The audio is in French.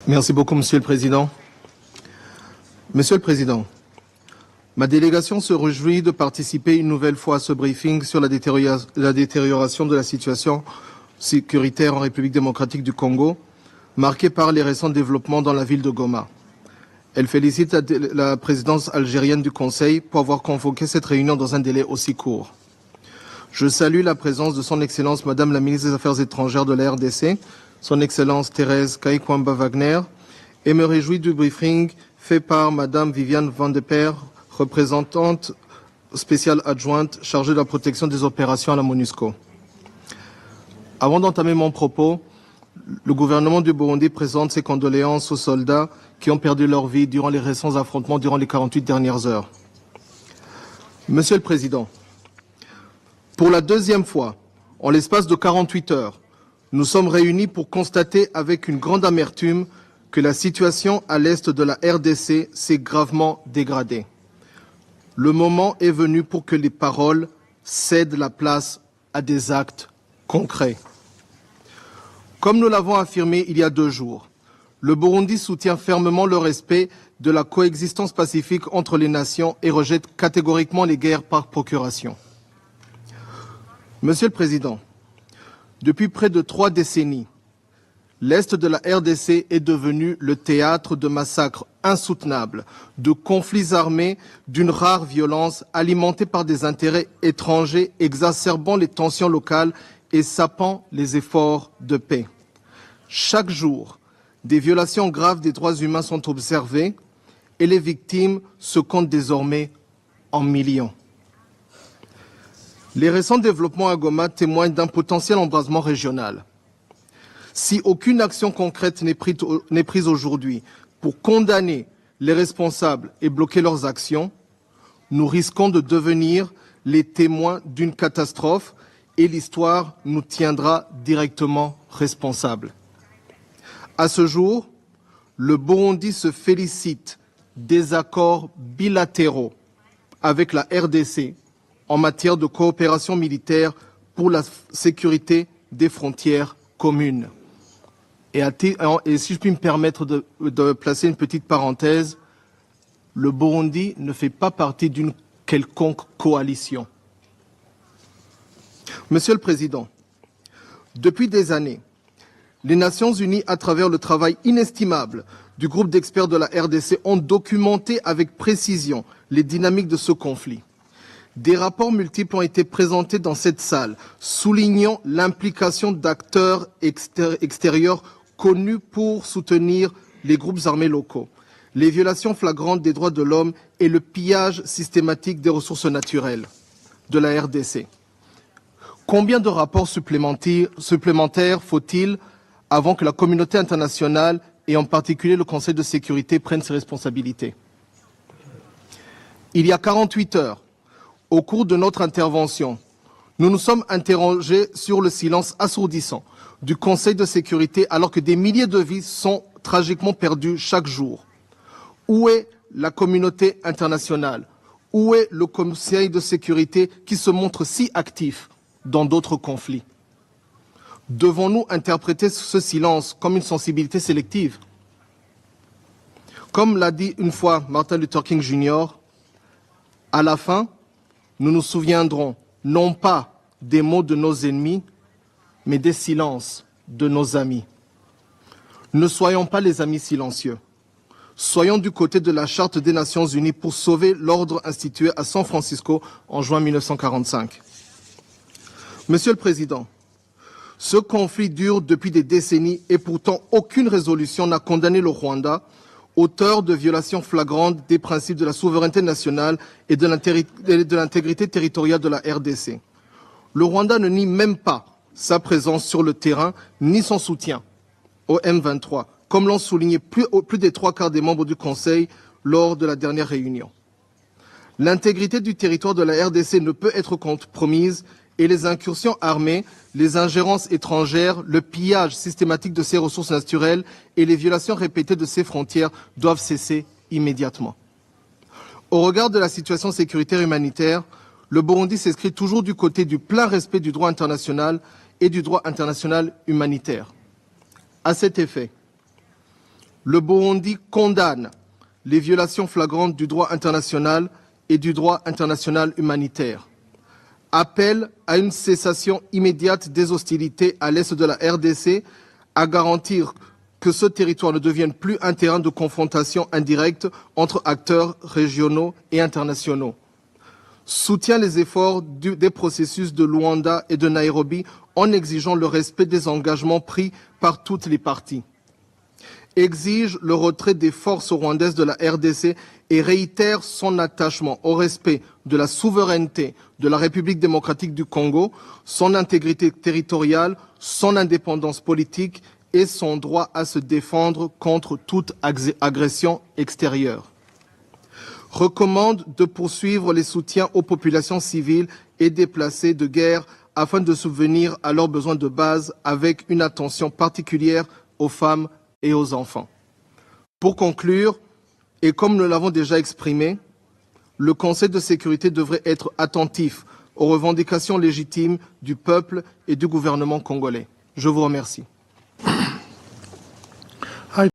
Merci beaucoup, Monsieur le Président. Monsieur le Président, ma délégation se réjouit de participer une nouvelle fois à ce briefing sur la détérioration de la situation sécuritaire en République démocratique du Congo, marquée par les récents développements dans la ville de Goma. Elle félicite la présidence algérienne du Conseil pour avoir convoqué cette réunion dans un délai aussi court. Je salue la présence de son Excellence Madame la ministre des Affaires étrangères de la RDC, son Excellence Thérèse Kaikwamba-Wagner, et me réjouis du briefing fait par Madame Viviane Van de Peer, représentante spéciale adjointe chargée de la protection des opérations à la MONUSCO. Avant d'entamer mon propos, le gouvernement du Burundi présente ses condoléances aux soldats qui ont perdu leur vie durant les récents affrontements durant les 48 dernières heures. Monsieur le Président, pour la deuxième fois, en l'espace de 48 heures, nous sommes réunis pour constater avec une grande amertume que la situation à l'est de la RDC s'est gravement dégradée. Le moment est venu pour que les paroles cèdent la place à des actes concrets. Comme nous l'avons affirmé il y a 2 jours, le Burundi soutient fermement le respect de la coexistence pacifique entre les nations et rejette catégoriquement les guerres par procuration. Monsieur le Président, depuis près de 3 décennies, l'Est de la RDC est devenu le théâtre de massacres insoutenables, de conflits armés d'une rare violence alimentés par des intérêts étrangers exacerbant les tensions locales et sapant les efforts de paix. Chaque jour, des violations graves des droits humains sont observées et les victimes se comptent désormais en millions. Les récents développements à Goma témoignent d'un potentiel embrasement régional. Si aucune action concrète n'est prise aujourd'hui pour condamner les responsables et bloquer leurs actions, nous risquons de devenir les témoins d'une catastrophe et l'histoire nous tiendra directement responsables. À ce jour, le Burundi se félicite des accords bilatéraux avec la RDC en matière de coopération militaire pour la sécurité des frontières communes. Et si je puis me permettre de placer une petite parenthèse, le Burundi ne fait pas partie d'une quelconque coalition. Monsieur le Président, depuis des années, les Nations Unies, à travers le travail inestimable du groupe d'experts de la RDC, ont documenté avec précision les dynamiques de ce conflit. Des rapports multiples ont été présentés dans cette salle, soulignant l'implication d'acteurs extérieurs connus pour soutenir les groupes armés locaux, les violations flagrantes des droits de l'homme et le pillage systématique des ressources naturelles de la RDC. Combien de rapports supplémentaires faut-il avant que la communauté internationale et en particulier le Conseil de sécurité prenne ses responsabilités? Il y a 48 heures, au cours de notre intervention, nous nous sommes interrogés sur le silence assourdissant du Conseil de sécurité alors que des milliers de vies sont tragiquement perdues chaque jour. Où est la communauté internationale? Où est le Conseil de sécurité qui se montre si actif dans d'autres conflits? Devons-nous interpréter ce silence comme une sensibilité sélective? Comme l'a dit une fois Martin Luther King Jr., à la fin, nous nous souviendrons non pas des mots de nos ennemis, mais des silences de nos amis. Ne soyons pas les amis silencieux. Soyons du côté de la Charte des Nations Unies pour sauver l'ordre institué à San Francisco en juin 1945. Monsieur le Président, ce conflit dure depuis des décennies et pourtant aucune résolution n'a condamné le Rwanda, auteur de violations flagrantes des principes de la souveraineté nationale et de l'intégrité territoriale de la RDC. Le Rwanda ne nie même pas sa présence sur le terrain ni son soutien au M23, comme l'ont souligné plus des 3/4 des membres du Conseil lors de la dernière réunion. L'intégrité du territoire de la RDC ne peut être compromise et les incursions armées, les ingérences étrangères, le pillage systématique de ses ressources naturelles et les violations répétées de ses frontières doivent cesser immédiatement. Au regard de la situation sécuritaire humanitaire, le Burundi s'inscrit toujours du côté du plein respect du droit international et du droit international humanitaire. À cet effet, Le Burundi condamne les violations flagrantes du droit international et du droit international humanitaire. Appelle à une cessation immédiate des hostilités à l'est de la RDC, à garantir que ce territoire ne devienne plus un terrain de confrontation indirecte entre acteurs régionaux et internationaux. Soutient les efforts des processus de Luanda et de Nairobi en exigeant le respect des engagements pris par toutes les parties. Exige le retrait des forces rwandaises de la RDC et réitère son attachement au respect de la souveraineté de la République démocratique du Congo, son intégrité territoriale, son indépendance politique et son droit à se défendre contre toute agression extérieure. Recommande de poursuivre les soutiens aux populations civiles et déplacées de guerre afin de subvenir à leurs besoins de base avec une attention particulière aux femmes et aux enfants. Pour conclure, et comme nous l'avons déjà exprimé, le Conseil de sécurité devrait être attentif aux revendications légitimes du peuple et du gouvernement congolais. Je vous remercie.